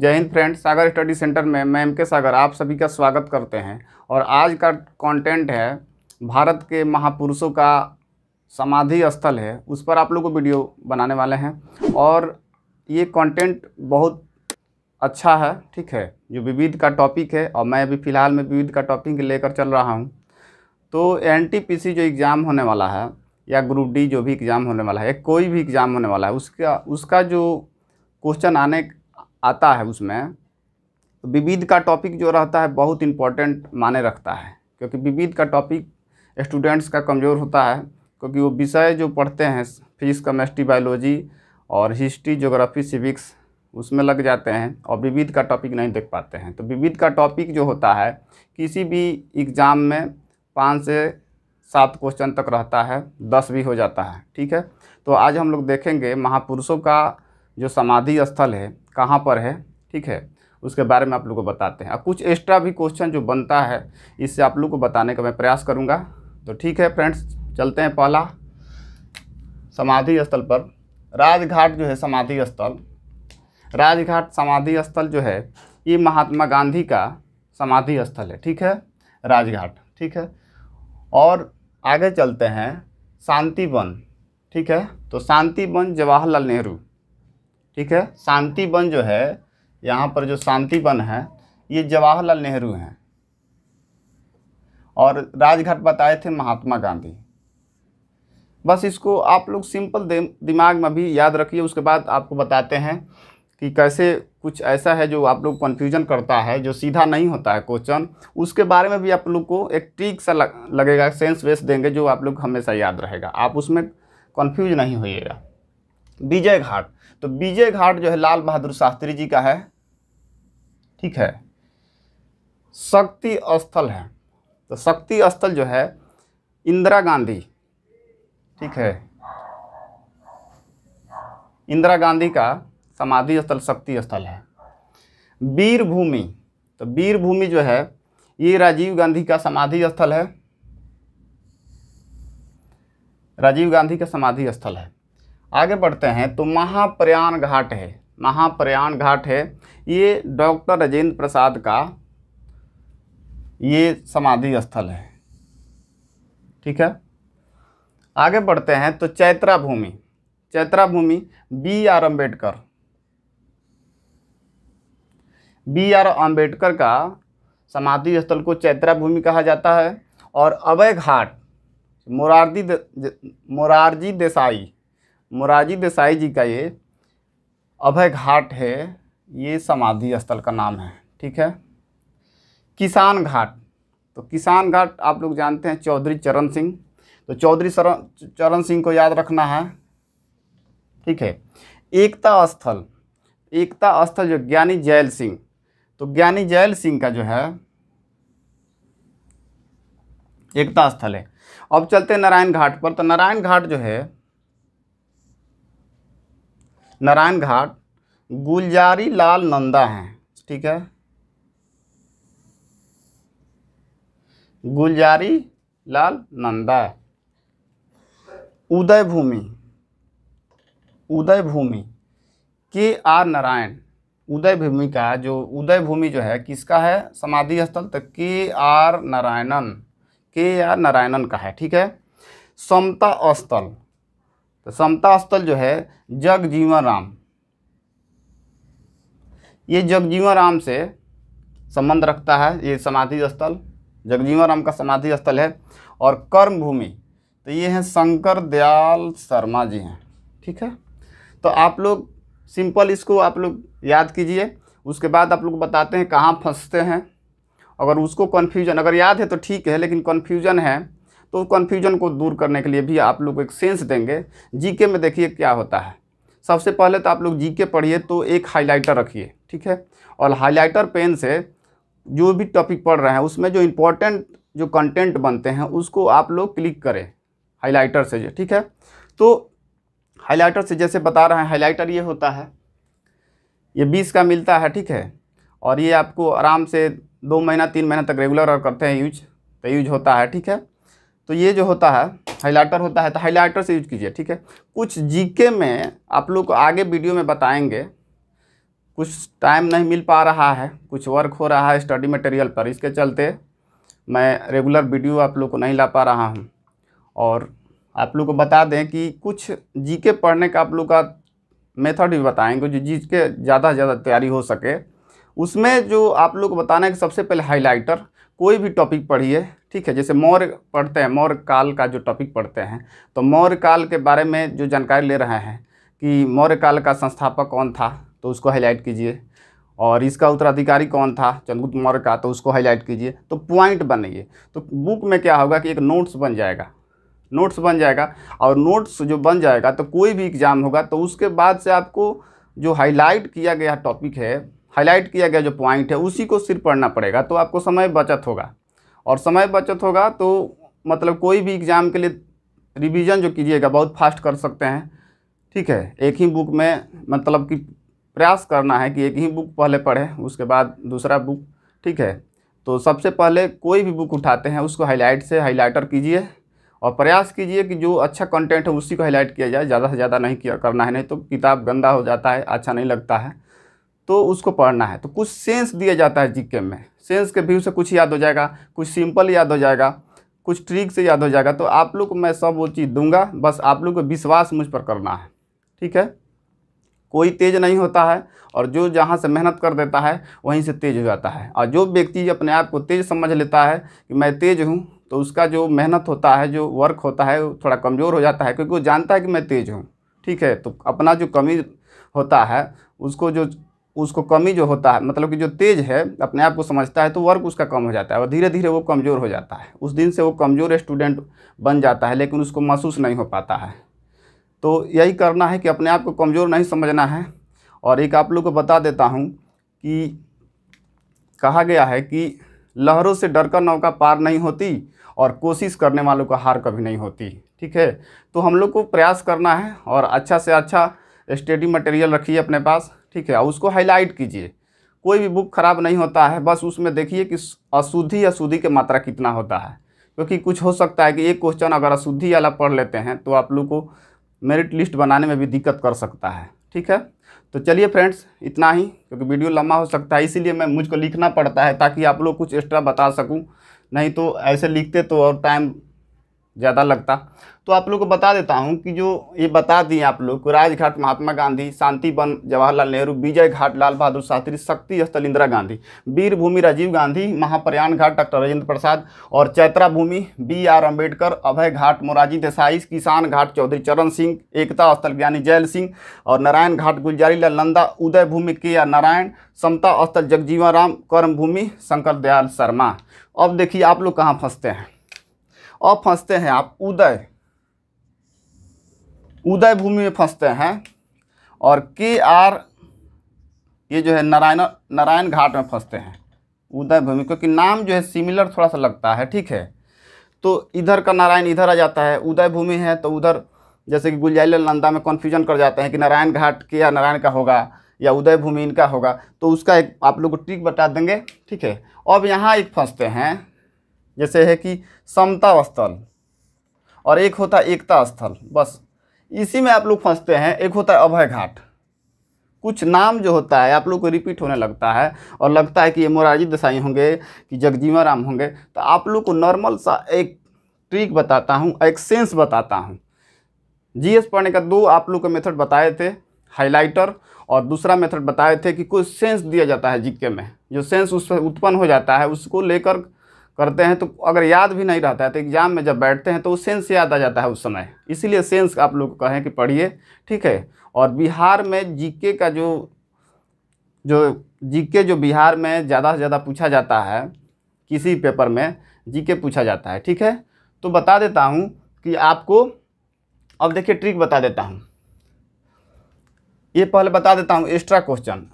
जय हिंद फ्रेंड्स, सागर study centre में मैं एम के सागर आप सभी का स्वागत करते हैं। और आज का कंटेंट है भारत के महापुरुषों का समाधि स्थल है, उस पर आप लोग को वीडियो बनाने वाले हैं। और ये कंटेंट बहुत अच्छा है, ठीक है, जो विविध का टॉपिक है। और मैं अभी फ़िलहाल में विविध का टॉपिक लेकर चल रहा हूँ। तो एनटीपीसी जो एग्ज़ाम होने वाला है या ग्रुप डी जो भी एग्ज़ाम होने वाला है, कोई भी एग्ज़ाम होने वाला है, उसका जो क्वेश्चन आता है उसमें विविध का टॉपिक जो रहता है बहुत इम्पोर्टेंट माने रखता है। क्योंकि विविध का टॉपिक स्टूडेंट्स का कमज़ोर होता है, क्योंकि वो विषय जो पढ़ते हैं फिजिक्स, केमिस्ट्री, बायोलॉजी और हिस्ट्री, ज्योग्राफी, सिविक्स उसमें लग जाते हैं और विविध का टॉपिक नहीं देख पाते हैं। तो विविध का टॉपिक जो होता है किसी भी एग्ज़ाम में 5 से 7 क्वेश्चन तक रहता है, 10 भी हो जाता है, ठीक है। तो आज हम लोग देखेंगे महापुरुषों का जो समाधि स्थल है कहाँ पर है, ठीक है, उसके बारे में आप लोग को बताते हैं। और कुछ एक्स्ट्रा भी क्वेश्चन जो बनता है इससे आप लोग को बताने का मैं प्रयास करूँगा। तो ठीक है फ्रेंड्स, चलते हैं। पहला समाधि स्थल पर राजघाट जो है समाधि स्थल, राजघाट समाधि स्थल जो है ये महात्मा गांधी का समाधि स्थल है, ठीक है, राजघाट, ठीक है। और आगे चलते हैं शांति वन, ठीक है। तो शांति वन जवाहरलाल नेहरू, ठीक है, शांति वन जो है यहाँ पर जो शांति वन है ये जवाहरलाल नेहरू हैं। और राजघाट बताए थे महात्मा गांधी। बस इसको आप लोग सिंपल दिमाग में भी याद रखिए। उसके बाद आपको बताते हैं कि कैसे कुछ ऐसा है जो आप लोग कन्फ्यूजन करता है, जो सीधा नहीं होता है क्वेश्चन, उसके बारे में भी आप लोग को एक ट्रिक सा लगेगा, सेंस वेस देंगे जो आप लोग हमेशा याद रहेगा, आप उसमें कन्फ्यूज नहीं होइएगा। विजय घाट, तो विजय घाट जो है लाल बहादुर शास्त्री जी का है, ठीक है। शक्ति स्थल है, तो शक्ति स्थल जो है इंदिरा गांधी, ठीक है, इंदिरा गांधी का समाधि स्थल शक्ति स्थल है। वीर भूमि, तो वीर भूमि जो है ये राजीव गांधी का समाधि स्थल है, राजीव गांधी का समाधि स्थल है। आगे बढ़ते हैं तो महाप्रयाण घाट है, महाप्रयाण घाट है ये डॉक्टर राजेंद्र प्रसाद का ये समाधि स्थल है, ठीक है। आगे बढ़ते हैं तो चैत्रा भूमि, चैत्रा भूमि B.R. अम्बेडकर, B.R. अम्बेडकर का समाधि स्थल को चैत्रा भूमि कहा जाता है। और अभय घाट मोरारजी देसाई जी का ये अभय घाट है, ये समाधि स्थल का नाम है, ठीक है। किसान घाट, तो किसान घाट आप लोग जानते हैं चौधरी चरण सिंह, तो चौधरी चरण सिंह को याद रखना है, ठीक है। एकता स्थल, एकता स्थल जो ज्ञानी जैल सिंह, तो ज्ञानी जैल सिंह का जो है एकता स्थल है। अब चलते हैं नारायण घाट पर, तो नारायण घाट जो है, नारायण घाट गुलजारी लाल नंदा हैं, ठीक है, गुलजारी लाल नंदा। उदय भूमि, उदय भूमि KR नारायण, उदय भूमि का जो उदय भूमि जो है किसका है समाधि स्थल, तो KR नारायणन का है, ठीक है। समता स्थल, तो समता स्थल जो है जगजीवन राम, ये जगजीवन राम से संबंध रखता है ये समाधि स्थल, जगजीवन राम का समाधि स्थल है। और कर्म भूमि, तो ये हैं शंकर दयाल शर्मा जी हैं, ठीक है। तो आप लोग सिंपल इसको आप लोग याद कीजिए। उसके बाद आप लोग बताते हैं कहाँ फंसते हैं। अगर उसको कन्फ्यूजन अगर याद है तो ठीक है, लेकिन कन्फ्यूजन है तो कन्फ्यूजन को दूर करने के लिए भी आप लोग एक सेंस देंगे। जीके में देखिए क्या होता है, सबसे पहले तो आप लोग जीके पढ़िए तो एक हाइलाइटर रखिए, ठीक है। और हाइलाइटर पेन से जो भी टॉपिक पढ़ रहे हैं उसमें जो इम्पोर्टेंट जो कंटेंट बनते हैं उसको आप लोग क्लिक करें हाइलाइटर से, ठीक है। तो हाइलाइटर से जैसे बता रहे हैं, हाइलाइटर ये होता है, ये 20 का मिलता है, ठीक है। और ये आपको आराम से 2 महीना 3 महीना तक रेगुलर करते हैं यूज, तो यूज होता है, ठीक है। तो ये जो होता है हाइलाइटर होता है, तो हाइलाइटर से यूज कीजिए, ठीक है। कुछ जीके में आप लोग को आगे वीडियो में बताएंगे कुछ टाइम नहीं मिल पा रहा है, कुछ वर्क हो रहा है स्टडी मटेरियल पर, इसके चलते मैं रेगुलर वीडियो आप लोग को नहीं ला पा रहा हूँ। और आप लोग को बता दें कि कुछ जीके पढ़ने का आप लोग का मेथड भी बताएंगे जो जीके ज़्यादा से ज़्यादा तैयारी हो सके। उसमें जो आप लोग को बताना है कि सबसे पहले हाइलाइटर, कोई भी टॉपिक पढ़िए, ठीक है। जैसे मौर्य पढ़ते हैं, मौर्य काल का जो टॉपिक पढ़ते हैं, तो मौर्य काल के बारे में जो जानकारी ले रहे हैं कि मौर्य काल का संस्थापक कौन था, तो उसको हाईलाइट कीजिए। और इसका उत्तराधिकारी कौन था चंद्रगुप्त मौर्य का, तो उसको हाईलाइट कीजिए। तो पॉइंट बनाइए, तो बुक में क्या होगा कि एक नोट्स बन जाएगा, नोट्स बन जाएगा। और नोट्स जो बन जाएगा तो कोई भी एग्ज़ाम होगा तो उसके बाद से आपको जो हाईलाइट किया गया टॉपिक है, हाईलाइट किया गया जो पॉइंट है, उसी को सिर्फ पढ़ना पड़ेगा। तो आपको समय बचत होगा, और समय बचत होगा तो मतलब कोई भी एग्ज़ाम के लिए रिवीजन जो कीजिएगा बहुत फास्ट कर सकते हैं, ठीक है। एक ही बुक में मतलब कि प्रयास करना है कि एक ही बुक पहले पढ़ें, उसके बाद दूसरा बुक, ठीक है। तो सबसे पहले कोई भी बुक उठाते हैं उसको हाईलाइट से हाईलाइटर कीजिए, और प्रयास कीजिए कि जो अच्छा कंटेंट है उसी को हाईलाइट किया जाए, ज़्यादा से ज़्यादा नहीं किया करना है, नहीं तो किताब गंदा हो जाता है, अच्छा नहीं लगता है, तो उसको पढ़ना है। तो कुछ सेंस दिया जाता है जीके में, सेंस के व्यू से कुछ याद हो जाएगा, कुछ सिंपल याद हो जाएगा, कुछ ट्रिक से याद हो जाएगा। तो आप लोग को मैं सब वो चीज़ दूंगा, बस आप लोग को विश्वास मुझ पर करना है, ठीक है। कोई तेज नहीं होता है, और जो जहाँ से मेहनत कर देता है वहीं से तेज हो जाता है। और जो व्यक्ति अपने आप को तेज समझ लेता है कि मैं तेज हूँ, तो उसका जो मेहनत होता है, जो वर्क होता है, वो थोड़ा कमज़ोर हो जाता है, क्योंकि वो जानता है कि मैं तेज हूँ, ठीक है। तो अपना जो कमी होता है उसको कमी जो होता है, मतलब कि जो तेज है अपने आप को समझता है, तो वर्क उसका कम हो जाता है और धीरे धीरे वो कमज़ोर हो जाता है। उस दिन से वो कमज़ोर स्टूडेंट बन जाता है, लेकिन उसको महसूस नहीं हो पाता है। तो यही करना है कि अपने आप को कमज़ोर नहीं समझना है। और एक आप लोग को बता देता हूँ कि कहा गया है कि लहरों से डरकर नौका पार नहीं होती, और कोशिश करने वालों को हार कभी नहीं होती, ठीक है। तो हम लोग को प्रयास करना है, और अच्छा से अच्छा स्टडी मटेरियल रखिए अपने पास, ठीक है। और उसको हाईलाइट कीजिए। कोई भी बुक ख़राब नहीं होता है, बस उसमें देखिए कि अशुद्धि की मात्रा कितना होता है, क्योंकि कुछ हो सकता है कि एक क्वेश्चन अगर अशुद्धि वाला पढ़ लेते हैं तो आप लोग को मेरिट लिस्ट बनाने में भी दिक्कत कर सकता है, ठीक है। तो चलिए फ्रेंड्स, इतना ही, क्योंकि वीडियो लंबा हो सकता है, इसीलिए मुझको लिखना पड़ता है ताकि आप लोग कुछ एक्स्ट्रा बता सकूं, नहीं तो ऐसे लिखते तो और टाइम ज़्यादा लगता। तो आप लोग को बता देता हूं कि जो ये बता दिए आप लोग को, राजघाट महात्मा गांधी, शांति वन जवाहरलाल नेहरू, विजय घाट लाल बहादुर शास्त्री, शक्ति स्थल इंदिरा गांधी, वीर भूमि राजीव गांधी, महाप्रयाण घाट डॉक्टर राजेंद्र प्रसाद, और चैत्रा भूमि BR अम्बेडकर, अभय घाट मोरारजी देसाई, किसान घाट चौधरी चरण सिंह, एकता स्थल ज्ञानी जैल सिंह, और नारायण घाट गुलजारी लाल नंदा, उदय भूमि KR नारायण, समता स्थल जगजीवन राम, कर्म भूमि शंकर दयाल शर्मा। अब देखिए आप लोग कहाँ फंसते हैं, अब फंसते हैं आप उदय भूमि में फंसते हैं, और KR ये जो है नारायण घाट में फंसते हैं, उदय भूमि, क्योंकि नाम जो है सिमिलर थोड़ा सा लगता है, ठीक है। तो इधर का नारायण इधर आ जाता है, उदय भूमि है तो उधर, जैसे कि गुलजारी लाल नंदा में कन्फ्यूजन कर जाते हैं कि नारायण घाट KR नारायण का होगा या उदय भूमि इनका होगा। तो उसका एक आप लोग को ट्रिक बता देंगे, ठीक है। अब यहाँ एक फंसते हैं, जैसे है कि समता स्थल, और एक होता है एकता स्थल, बस इसी में आप लोग फंसते हैं। एक होता है अभय घाट, कुछ नाम जो होता है आप लोग को रिपीट होने लगता है, और लगता है कि ये मोरारजी देसाई होंगे कि जगजीवन राम होंगे। तो आप लोग को नॉर्मल सा एक ट्रिक बताता हूँ, एक सेंस बताता हूँ। GS पढ़ने का 2 आप लोग को मेथड बताए थे, हाइलाइटर, और दूसरा मेथड बताए थे कि कोई सेंस दिया जाता है जीके में, जो सेंस उससे उत्पन्न हो जाता है उसको लेकर करते हैं। तो अगर याद भी नहीं रहता है तो एग्जाम में जब बैठते हैं तो वो सेंस याद आ जाता है उस समय, इसीलिए सेंस आप लोग को कहें कि पढ़िए, ठीक है। और बिहार में जीके का जो जीके जो बिहार में ज़्यादा से ज़्यादा पूछा जाता है, किसी पेपर में जीके पूछा जाता है, ठीक है। तो बता देता हूँ कि आपको, अब देखिए ट्रिक बता देता हूँ। ये पहले बता देता हूँ एक्स्ट्रा क्वेश्चन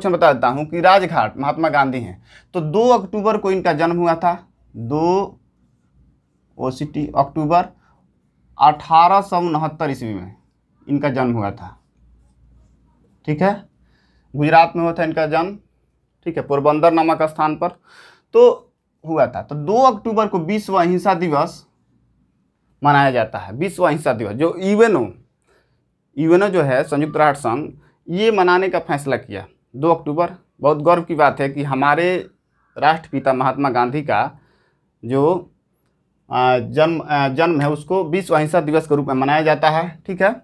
बता देता हूँ कि राजघाट महात्मा गांधी हैं, तो 2 अक्टूबर को इनका जन्म हुआ था, 2 अक्टूबर 1869 ईस्वी में इनका जन्म हुआ था, ठीक है। गुजरात में हुआ था इनका जन्म, ठीक है, पोरबंदर नामक स्थान पर तो हुआ था। तो 2 अक्टूबर को विश्व अहिंसा दिवस मनाया जाता है, विश्व अहिंसा दिवस। जो यूएनओ जो है संयुक्त राष्ट्र संघ, ये मनाने का फैसला किया 2 अक्टूबर। बहुत गर्व की बात है कि हमारे राष्ट्रपिता महात्मा गांधी का जो जन्म है उसको विश्व अहिंसा दिवस के रूप में मनाया जाता है, ठीक है।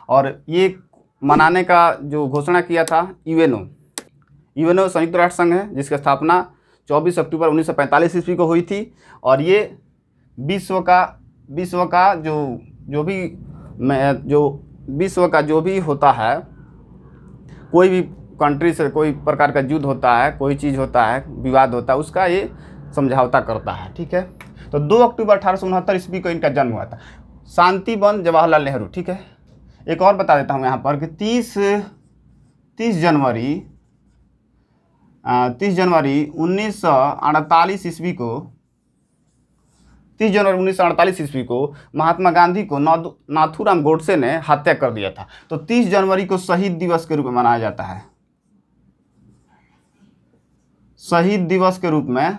और ये मनाने का जो घोषणा किया था यूएनओ संयुक्त राष्ट्र संघ है, जिसकी स्थापना 24 अक्टूबर 1945 ईस्वी को हुई थी। और ये विश्व का जो भी होता है, कोई भी कंट्री से कोई प्रकार का युद्ध होता है, कोई चीज़ होता है, विवाद होता है, उसका ये समझौता करता है, ठीक है। तो 2 अक्टूबर 1869 ईस्वी को इनका जन्म हुआ था, शांति वन जवाहरलाल नेहरू, ठीक है। एक और बता देता हूँ यहाँ पर कि 30 जनवरी 1948 ईस्वी को 30 जनवरी 1948 ईस्वी को महात्मा गांधी को नाथूराम गोडसे ने हत्या कर दिया था। तो 30 जनवरी को शहीद दिवस के रूप में मनाया जाता है। शहीद दिवस के रूप में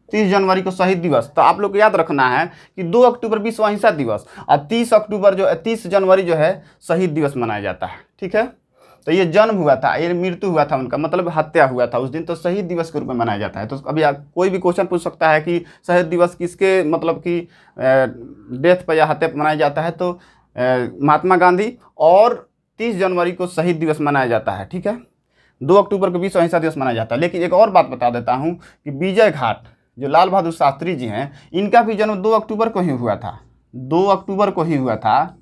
30 जनवरी को शहीद दिवस। तो आप लोग को याद रखना है कि 2 अक्टूबर विश्व अहिंसा दिवस और 30 जनवरी जो है शहीद दिवस मनाया जाता है, ठीक है। तो ये जन्म हुआ था, ये मृत्यु हुआ था उनका, मतलब हत्या हुआ था उस दिन, तो शहीद दिवस के रूप में मनाया जाता है। तो अभी कोई भी क्वेश्चन पूछ सकता है कि शहीद दिवस किसके मतलब कि डेथ पर या हत्या पर मनाया जाता है, तो महात्मा गांधी। और 30 जनवरी को शहीद दिवस मनाया जाता है, ठीक है। 2 अक्टूबर को विश्व अहिंसा दिवस मनाया जाता है। लेकिन एक और बात बता देता हूँ कि विजय घाट जो लाल बहादुर शास्त्री जी हैं, इनका भी जन्म 2 अक्टूबर को ही हुआ था, 2 अक्टूबर को ही हुआ था।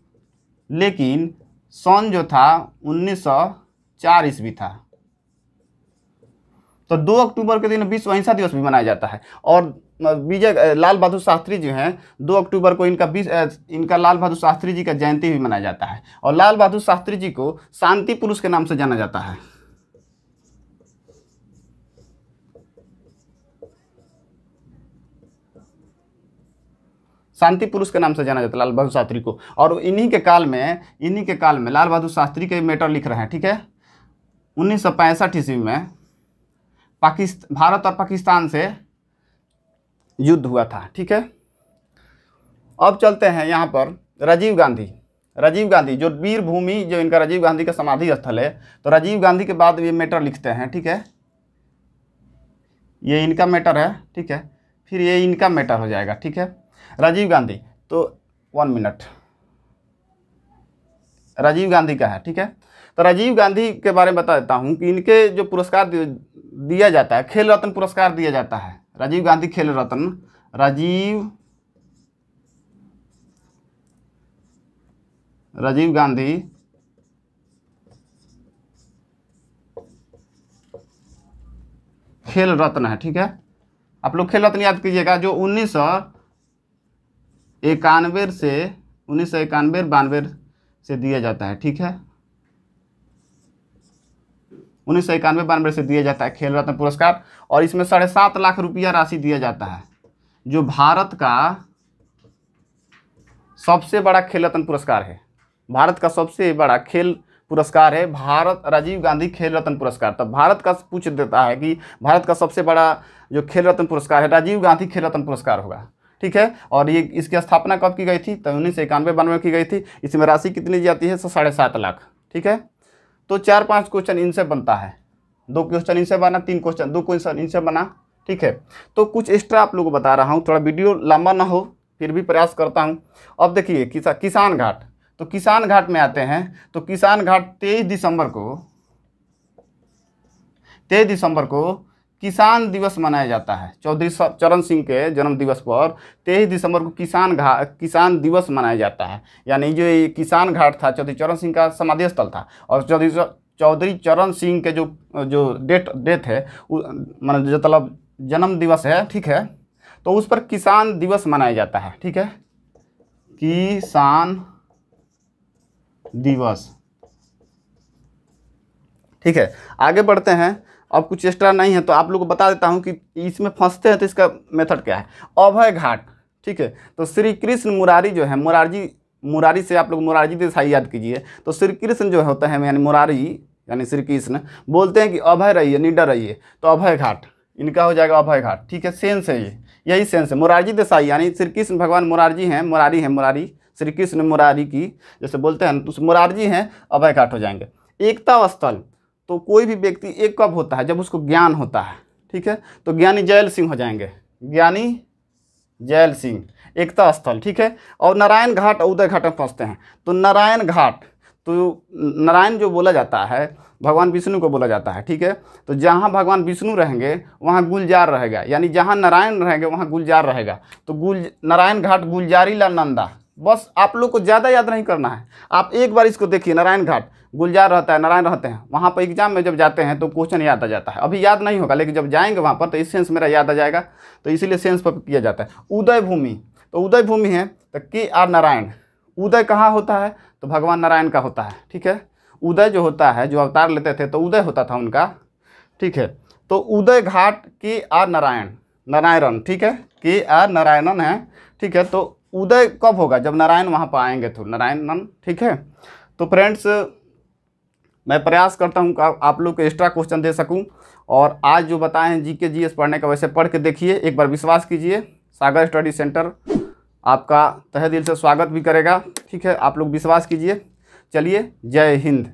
लेकिन सन जो था 1904 ईस्वी था। तो 2 अक्टूबर के दिन विश्व अहिंसा दिवस भी मनाया जाता है। और लाल बहादुर शास्त्री जो हैं 2 अक्टूबर को इनका लाल बहादुर शास्त्री जी का जयंती भी मनाया जाता है। और लाल बहादुर शास्त्री जी को शांति पुरुष के नाम से जाना जाता है। शांति पुरुष के नाम से जाना जाता है लाल बहादुर शास्त्री को। और इन्हीं के काल में लाल बहादुर शास्त्री के मैटर लिख रहे हैं, ठीक है। 1965 ईस्वी में भारत और पाकिस्तान से युद्ध हुआ था, ठीक है। अब चलते हैं यहाँ पर राजीव गांधी जो वीर भूमि, जो इनका राजीव गांधी का समाधि स्थल है। तो राजीव गांधी के बाद ये मैटर लिखते हैं, ठीक है। ये इनका मैटर है, ठीक है। फिर ये इनका मैटर हो जाएगा, ठीक है। राजीव गांधी, तो 1 मिनट, राजीव गांधी का है, ठीक है। तो राजीव गांधी के बारे में बता देता हूं कि इनके जो पुरस्कार दिया जाता है, खेल रत्न पुरस्कार दिया जाता है। राजीव गांधी खेल रत्न, राजीव गांधी खेल रत्न है, ठीक है। आप लोग खेल रत्न याद कीजिएगा, जो 1991 से दिया जाता है, ठीक है। 1991-92 से दिया जाता है खेल रत्न पुरस्कार। और इसमें 7.5 लाख रुपया राशि दिया जाता है, जो भारत का सबसे बड़ा खेल रत्न पुरस्कार है। भारत का सबसे बड़ा खेल पुरस्कार है राजीव गांधी खेल रत्न पुरस्कार। तब भारत का पूछ देता है कि भारत का सबसे बड़ा जो खेल रत्न पुरस्कार है, राजीव गांधी खेल रत्न पुरस्कार होगा, ठीक है। और ये इसकी स्थापना कब की गई थी? तो 1991-92 की गई थी। इसमें राशि कितनी जाती है? 7.5 लाख, ठीक है। तो 4-5 क्वेश्चन इनसे बनता है, 2 क्वेश्चन इनसे बना, 2 क्वेश्चन इनसे बना, ठीक है। तो कुछ एक्स्ट्रा आप लोगों को बता रहा हूँ, थोड़ा वीडियो लंबा ना हो, फिर भी प्रयास करता हूँ। अब देखिए किसान घाट, तो किसान घाट में आते हैं। तो किसान घाट 23 दिसंबर को किसान दिवस मनाया जाता है। चौधरी चरण सिंह के जन्म दिवस पर 23 दिसंबर को किसान दिवस मनाया जाता है। यानी जो ये किसान घाट था, चौधरी चरण सिंह का समाधि स्थल था। और चौधरी चरण सिंह के जो डेथ है, मतलब जन्म दिवस है, ठीक है। तो उस पर किसान दिवस मनाया जाता है, ठीक है। किसान दिवस, ठीक है। आगे बढ़ते हैं। अब कुछ एक्स्ट्रा नहीं है तो आप लोगों को बता देता हूं कि इसमें फंसते हैं तो इसका मेथड क्या है। अभय घाट, ठीक है। तो श्री कृष्ण मुरारी जो है, मुरारी से आप लोग मोरारजी देसाई याद कीजिए। तो श्री कृष्ण जो होता है यानी मुरारी यानी श्री कृष्ण बोलते हैं कि अभय रहिए, निडर रहिए। तो अभय घाट इनका हो जाएगा, अभय घाट, ठीक है। सेंस है यही सेंस है। मोरारजी देसाई यानी श्री कृष्ण भगवान मुरारी हैं, श्री कृष्ण मुरारी की, जैसे बोलते हैं तो मुरारी जी हैं, अभय घाट हो जाएंगे। एकता स्थल, तो कोई भी व्यक्ति एक कब होता है, जब उसको ज्ञान होता है, ठीक है, तो ज्ञानी जैल सिंह हो जाएंगे, ज्ञानी जैल सिंह, एकता स्थल, ठीक है। और नारायण घाट और उदय घाट में फंसते हैं। तो नारायण घाट, तो नारायण जो बोला जाता है भगवान विष्णु को बोला जाता है, ठीक है। तो जहाँ भगवान विष्णु रहेंगे वहाँ गुलजार रहेगा, यानी जहाँ नारायण रहेंगे वहाँ गुलजार रहेगा। तो नारायण घाट गुलजारी लाल नंदा, बस आप लोग को ज़्यादा याद नहीं करना है, आप एक बार इसको देखिए, नारायण घाट गुलजार रहता है, नारायण रहते हैं वहाँ पर। एग्जाम में जब जाते हैं तो क्वेश्चन याद आ जाता है, अभी याद नहीं होगा लेकिन जब जाएंगे वहाँ पर तो इस सेंस मेरा याद आ जाएगा, तो इसीलिए सेंस पर किया जाता है। उदय भूमि, तो उदय भूमि है तो KR नारायण, उदय कहाँ होता है, तो भगवान नारायण का होता है, ठीक है। उदय जो होता है, जो अवतार लेते थे तो उदय होता था उनका, ठीक है। तो उदय घाट KR नारायण, नारायण, ठीक है, KR नारायणन है, ठीक है। तो उदय कब होगा, जब नारायण वहाँ पर आएंगे, तो नारायणन, ठीक है। तो फ्रेंड्स, मैं प्रयास करता हूँ कि आप लोग को एक्स्ट्रा क्वेश्चन दे सकूँ, और आज जो बताए हैं GK GS पढ़ने का, वैसे पढ़ के देखिए, एक बार विश्वास कीजिए, सागर स्टडी सेंटर आपका तहे दिल से स्वागत भी करेगा, ठीक है। आप लोग विश्वास कीजिए। चलिए, जय हिंद।